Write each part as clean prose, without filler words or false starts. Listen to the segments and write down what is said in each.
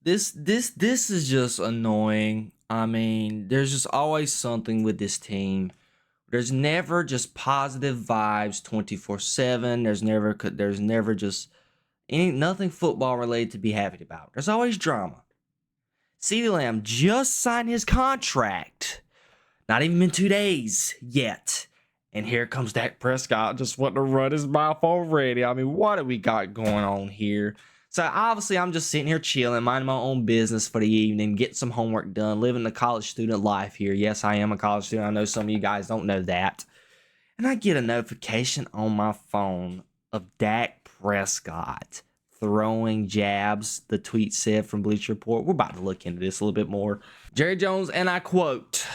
This is just annoying. I mean, there's just always something with this team. There's never just positive vibes 24/7. There's never just nothing football related to be happy about. There's always drama. CeeDee Lamb just signed his contract. Not even been 2 days yet. And here comes Dak Prescott just wanting to run his mouth already. I mean, what do we got going on here? So obviously I'm just sitting here chilling, minding my own business for the evening, getting some homework done, living the college student life here. Yes, I am a college student. I know some of you guys don't know that. And I get a notification on my phone of Dak Prescott throwing jabs, the tweet said from Bleacher Report. We're about to look into this a little bit more. Jerry Jones, and I quote,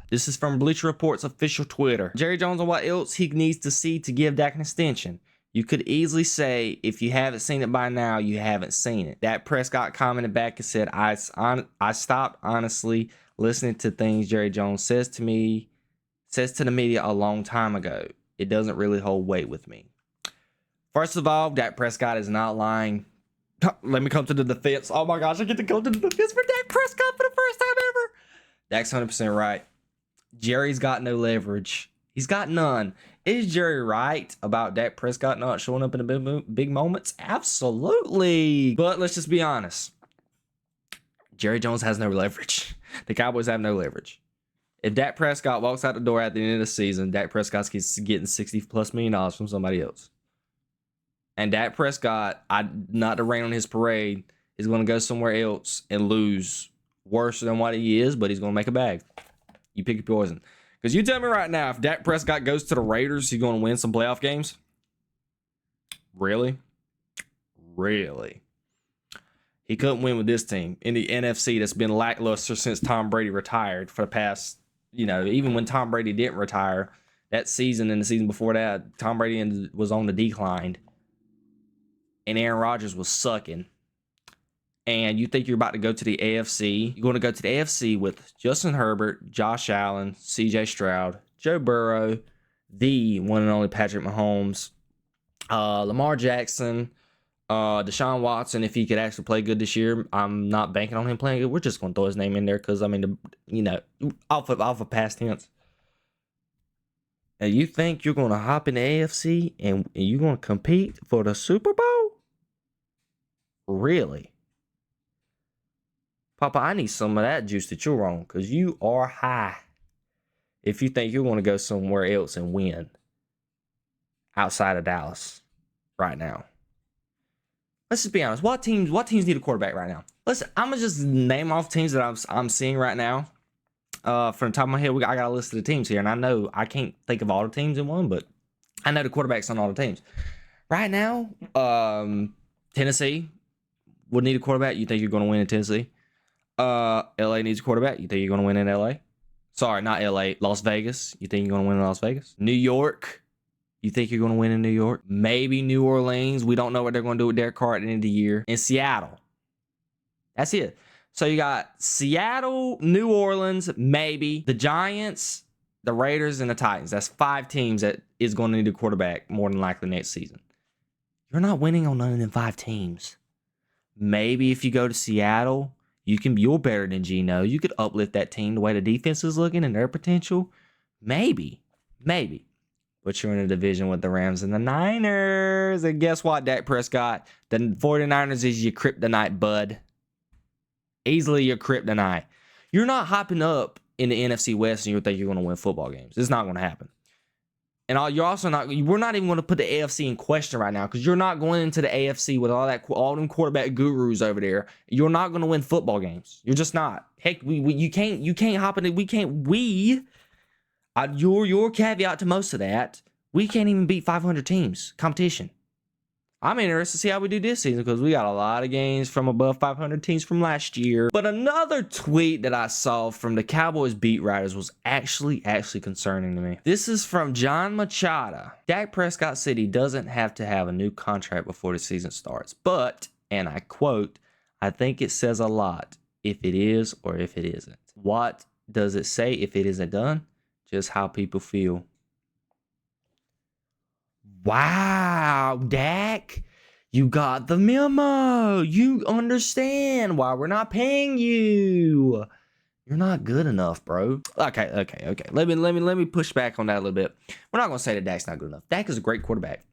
this is from Bleacher Report's official Twitter. Jerry Jones on what else he needs to see to give Dak an extension. You could easily say, if you haven't seen it by now, you haven't seen it. Dak Prescott commented back and said, I stopped honestly listening to things Jerry Jones says to the media a long time ago. It doesn't really hold weight with me. First of all, Dak Prescott is not lying. Let me come to the defense. Oh my gosh, I get to go to the defense for Dak Prescott for the first time ever. Dak's 100% right. Jerry's got no leverage. He's got none. Is Jerry right about Dak Prescott not showing up in the big moments? Absolutely. But let's just be honest. Jerry Jones has no leverage. The Cowboys have no leverage. If Dak Prescott walks out the door at the end of the season, Dak Prescott's getting $60+ million from somebody else. And Dak Prescott, not to rain on his parade, is going to go somewhere else and lose worse than what he is, but he's going to make a bag. You pick your poison. Because you tell me right now, if Dak Prescott goes to the Raiders, he's going to win some playoff games? Really? Really? He couldn't win with this team in the NFC that's been lackluster since Tom Brady retired for the past, even when Tom Brady didn't retire, that season and the season before that, Tom Brady was on the decline. And Aaron Rodgers was sucking. And you think you're about to go to the AFC. You're going to go to the AFC with Justin Herbert, Josh Allen, CJ Stroud, Joe Burrow, the one and only Patrick Mahomes, Lamar Jackson, Deshaun Watson, if he could actually play good this year. I'm not banking on him playing good. We're just going to throw his name in there because, off of past tense. And you think you're going to hop in the AFC and you're going to compete for the Super Bowl? Really? Papa, I need some of that juice that you're on because you are high. If you think you're going to go somewhere else and win outside of Dallas right now. Let's just be honest. What teams need a quarterback right now? Listen, I'm going to just name off teams that I'm seeing right now. From the top of my head, I got a list of the teams here. And I know I can't think of all the teams in one, but I know the quarterbacks on all the teams. Right now, Tennessee would need a quarterback. You think you're going to win in Tennessee? LA needs a quarterback. You think you're going to win in LA? Sorry, not LA. Las Vegas. You think you're going to win in Las Vegas? New York. You think you're going to win in New York? Maybe New Orleans. We don't know what they're going to do with Derek Carr at the end of the year. In Seattle. That's it. So you got Seattle, New Orleans, maybe the Giants, the Raiders, and the Titans. That's 5 teams that is going to need a quarterback more than likely next season. You're not winning on none of them 5 teams. Maybe if you go to Seattle, you're better than Geno. You could uplift that team the way the defense is looking and their potential. Maybe. But you're in a division with the Rams and the Niners. And guess what, Dak Prescott? The 49ers is your kryptonite, bud. Easily your kryptonite. You're not hopping up in the NFC West and you think you're going to win football games. It's not going to happen. And we're not even going to put the AFC in question right now because you're not going into the AFC with all them quarterback gurus over there. You're not going to win football games. You're just not. Heck, you can't hop in it. Your caveat to most of that, we can't even beat 500 teams competition. I'm interested to see how we do this season because we got a lot of games from above 500 teams from last year. But another tweet that I saw from the Cowboys beat writers was actually concerning to me. This is from John Machado. Dak Prescott said he doesn't have to have a new contract before the season starts. But, and I quote, I think it says a lot if it is or if it isn't. What does it say if it isn't done? Just how people feel. Wow, Dak, You got the memo. You understand why we're not paying you. You're not good enough, bro. Okay. Let me push back on that a little bit. We're not going to say that Dak's not good enough. Dak is a great quarterback.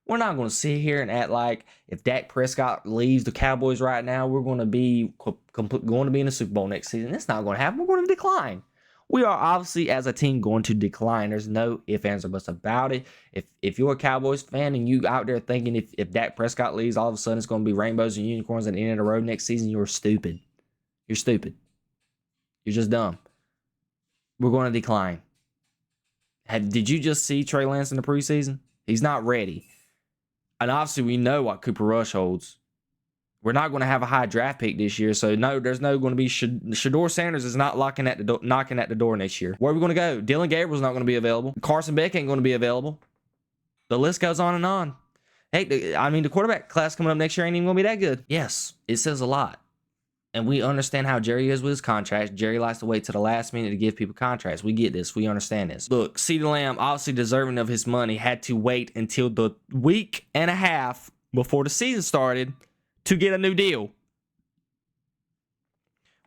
We're not going to sit here and act like if Dak Prescott leaves the Cowboys right now, we're going to be in the Super Bowl next season. It's not going to happen. We're going to decline. We are obviously, as a team, going to decline. There's no ifs, ands, or buts about it. If you're a Cowboys fan and you out there thinking if Dak Prescott leaves, all of a sudden it's going to be rainbows and unicorns at the end of the road next season, you're stupid. You're stupid. You're just dumb. We're going to decline. Did you just see Trey Lance in the preseason? He's not ready. And obviously, we know what Cooper Rush holds. We're not going to have a high draft pick this year, so no, there's no going to be Shedeur Sanders is not knocking at the door next year. Where are we going to go? Dylan Gabriel's not going to be available. Carson Beck ain't going to be available. The list goes on and on. Hey, the quarterback class coming up next year ain't even going to be that good. Yes, it says a lot. And we understand how Jerry is with his contracts. Jerry likes to wait to the last minute to give people contracts. We get this. We understand this. Look, CeeDee Lamb, obviously deserving of his money, had to wait until the week and a half before the season started to get a new deal.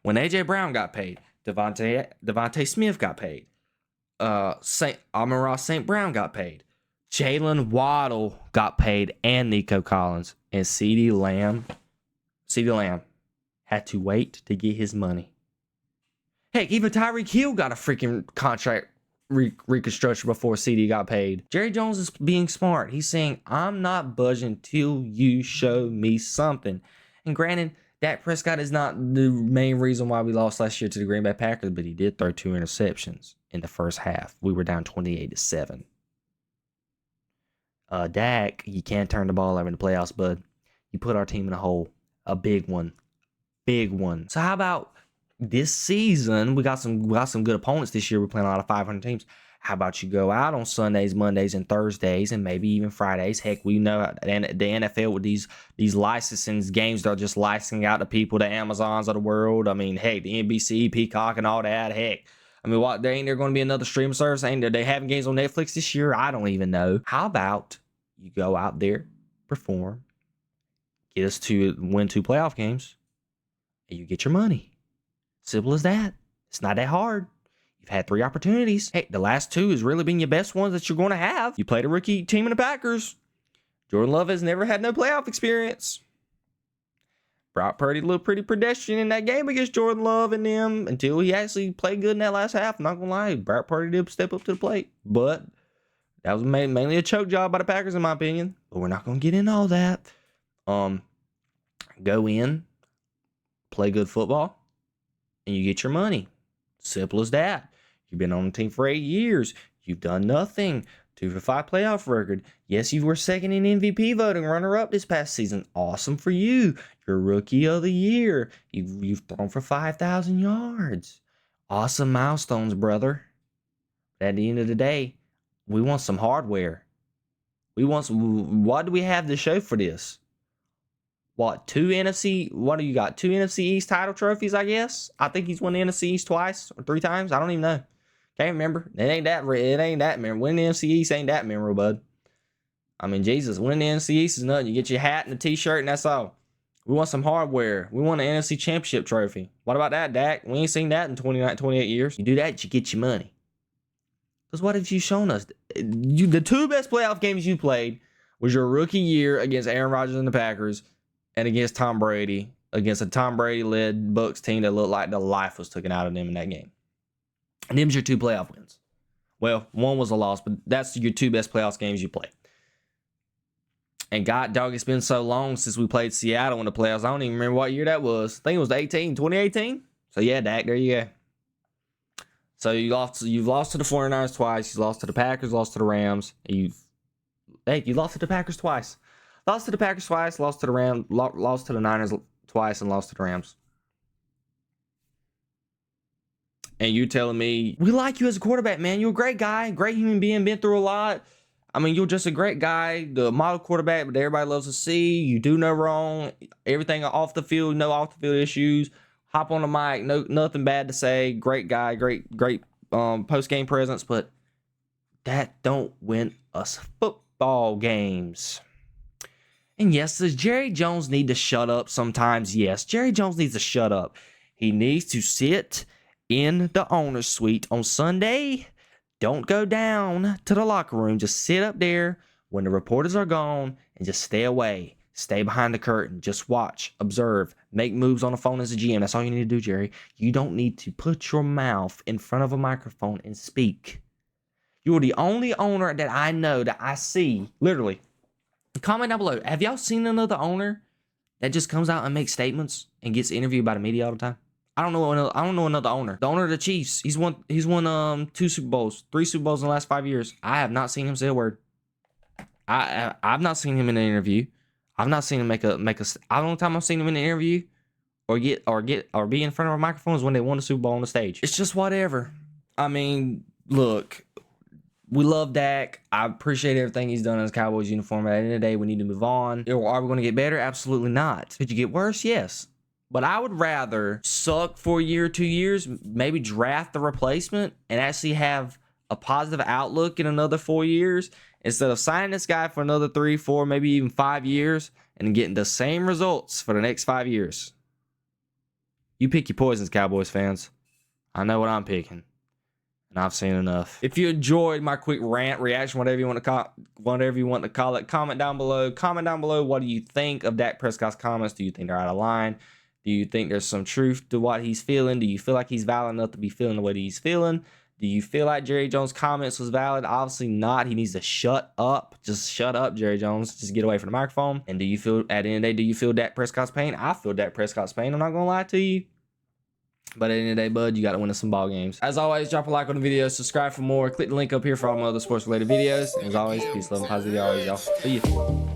When A.J. Brown got paid, Devontae Smith got paid. Amon-Ra St. Brown got paid. Jalen Waddle got paid, and Nico Collins. And CeeDee Lamb had to wait to get his money. Heck, even Tyreek Hill got a freaking contract reconstruction before CeeDee got paid. Jerry Jones is being smart. He's saying, I'm not budging till you show me something. And granted, Dak Prescott is not the main reason why we lost last year to the Green Bay Packers, but he did throw 2 interceptions in the first half. We were down 28-7. Dak, you can't turn the ball over in the playoffs, bud. You put our team in a hole. A big one. Big one. So how about this season? We got some good opponents this year. We're playing a lot of 500 teams. How about you go out on Sundays, Mondays, and Thursdays, and maybe even Fridays? Heck, we know the NFL with these licensing games, they're just licensing out to people, the Amazons of the world. I mean, heck, the NBC, Peacock, and all that. Heck, I mean, what? There going to be another stream service? Ain't they having games on Netflix this year? I don't even know. How about you go out there, perform, get us to win 2 playoff games, and you get your money. Simple as that. It's not that hard. You've had 3 opportunities. Hey, the last 2 has really been your best ones that you're going to have. You played a rookie team in the Packers. Jordan Love has never had no playoff experience. Brock Purdy looked pretty pedestrian in that game against Jordan Love and them until he actually played good in that last half. I'm not going to lie. Brock Purdy did step up to the plate. But that was mainly a choke job by the Packers, in my opinion. But we're not going to get into all that. Go in, play good football, and you get your money. Simple as that. You've been on the team for 8 years. You've done nothing. 2 for 5 playoff record. Yes, you were second in MVP voting, runner-up this past season. Awesome for you. You're rookie of the year. You've thrown for 5,000 yards. Awesome milestones, brother. But at the end of the day, we want some hardware. What do we have to show for this? What, 2 NFC? What do you got? 2 NFC East title trophies, I guess. I think he's won the NFC East twice or 3 times. I don't even know. Can't remember. It ain't that memorable. Winning the NFC East ain't that memorable, bud. I mean, Jesus, winning the NFC East is nothing. You get your hat and a t-shirt and that's all. We want some hardware. We want an NFC Championship trophy. What about that, Dak? We ain't seen that in 28 years. You do that, you get your money. Because what have you shown us? The 2 best playoff games you played was your rookie year against Aaron Rodgers and the Packers, and against Tom Brady, against a Tom Brady-led Bucs team that looked like the life was taken out of them in that game. And them's your 2 playoff wins. Well, 1 was a loss, but that's your 2 best playoffs games you played. And God, dog, it's been so long since we played Seattle in the playoffs. I don't even remember what year that was. I think it was 2018. So, yeah, Dak, there you go. So, you've lost to the 49ers twice. You lost to the Packers, lost to the Rams. You lost to the Packers twice. Lost to the Packers twice, lost to the Rams, lost to the Niners twice, and lost to the Rams. And you telling me, we like you as a quarterback, man. You're a great guy, great human being, been through a lot. I mean, you're just a great guy, the model quarterback that everybody loves to see. You do no wrong. Everything off the field, no off the field issues. Hop on the mic, nothing bad to say. Great guy, great post-game presence, but that don't win us football games. And yes, does Jerry Jones need to shut up sometimes? Yes, Jerry Jones needs to shut up. He needs to sit in the owner's suite on Sunday. Don't go down to the locker room. Just sit up there when the reporters are gone and just stay away. Stay behind the curtain. Just watch, observe, make moves on the phone as a GM. That's all you need to do, Jerry. You don't need to put your mouth in front of a microphone and speak. You are the only owner that I know that I see, literally. Comment down below. Have y'all seen another owner that just comes out and makes statements and gets interviewed by the media all the time? I don't know another owner. The owner of the Chiefs. He's won 2 Super Bowls, 3 Super Bowls in the last 5 years. I have not seen him say a word. I've not seen him in an interview. I've not seen him make a. The only time I've seen him in an interview or be in front of a microphone is when they won the Super Bowl on the stage. It's just whatever. I mean, look. We love Dak. I appreciate everything he's done in his Cowboys uniform. At the end of the day, we need to move on. Are we going to get better? Absolutely not. Could you get worse? Yes. But I would rather suck for a year or 2 years, maybe draft the replacement, and actually have a positive outlook in another 4 years instead of signing this guy for another 3, 4, maybe even 5 years and getting the same results for the next 5 years. You pick your poisons, Cowboys fans. I know what I'm picking. And I've seen enough. If you enjoyed my quick rant, reaction, whatever you want to call it, comment down below. Comment down below, what do you think of Dak Prescott's comments? Do you think they're out of line? Do you think there's some truth to what he's feeling? Do you feel like he's valid enough to be feeling the way that he's feeling? Do you feel like Jerry Jones' comments was valid? Obviously not. He needs to shut up. Just shut up, Jerry Jones. Just get away from the microphone. And do you feel, at the end of the day, do you feel Dak Prescott's pain? I feel Dak Prescott's pain. I'm not going to lie to you. But at the end of the day, bud, you got to win us some ball games. As always, drop a like on the video, subscribe for more, click the link up here for all my other sports related videos. And as always, peace, love, and positivity always, y'all. See you.